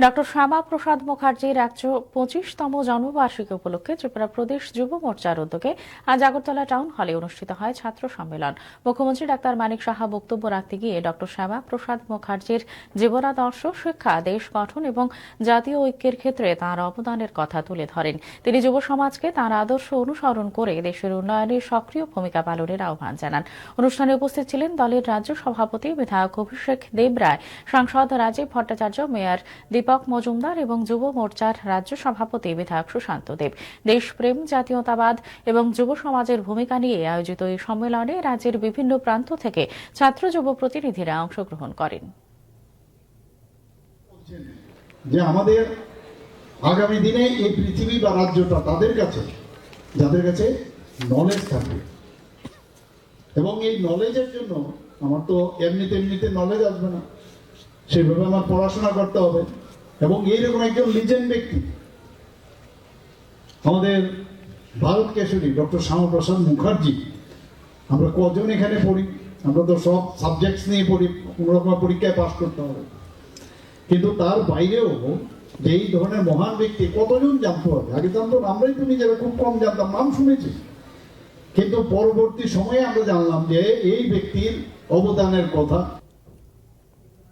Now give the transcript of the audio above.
Doctor শ্যামা প্রসাদ মুখার্জির 125তম জন্মবার্ষিকী উপলক্ষে ত্রিপুরা প্রদেশ যুব মোর্চার উদ্যোগে আজ আগরতলা টাউন হলে অনুষ্ঠিত হয় ছাত্র সম্মেলন। মুখ্যমন্ত্রী ডাক্তার মানিক সাহা বক্তব্য রাখতে গিয়ে ডক্টর শ্যামা প্রসাদ মুখার্জির জীবনাদর্শ, শিক্ষা, দেশ গঠন এবং জাতীয় ঐক্যের ক্ষেত্রে তাঁর অবদানের কথা তুলে ধরেন। তিনি যুব সমাজকে তাঁর আদর্শ অনুসরণ করে দেশের উন্নয়নে সক্রিয় ভূমিকা পালনের আহ্বান জানান। অনুষ্ঠানে উপস্থিত ছিলেন দলের রাজ্য সভাপতি বিধায়ক অভিষেক দেবরায়, সাংসদ রাজীব ভট্টাচার্য, মেয়র দীপক মজুমদার এবং যুব মোর্চার রাজ্য সভাপতি বিধায়ক সুশান্ত দেব। দেশপ্রেম, জাতীয়তাবাদ এবং যুব সমাজের ভূমিকা নিয়ে আয়োজিত এই সম্মেলনে রাজ্যের বিভিন্ন প্রান্ত থেকে ছাত্র যুব প্রতিনিধিরা অংশগ্রহণ করেন। যে আমাদের আগামী দিনে এই পৃথিবী বা রাজ্যটা তাদের কাছে যাদের কাছে নলেজ থাকবে, এবং এই নলেজের জন্য আমার তো এমনিতে নলেজ আসবে না, সেভাবে আমার পড়াশোনা করতে হবে। এবং এইরকম একজন লিজেন্ড ব্যক্তি আমাদের ভারত কেশরী ডক্টর শ্যামা প্রসাদ মুখার্জি, আমরা কজন এখানে পড়ি? আমরা তো সব সাবজেক্টস নিয়ে পড়ি, কোনো রকম পরীক্ষায় পাস করতে হবে। কিন্তু তার বাইরেও যে এই ধরনের মহান ব্যক্তি কতজন জানতে হবে? আগে জানতো না, আমরাই তো নিজেরা খুব কম জানতাম, নাম শুনেছি, কিন্তু পরবর্তী সময়ে আমরা জানলাম যে এই ব্যক্তির অবদানের কথা।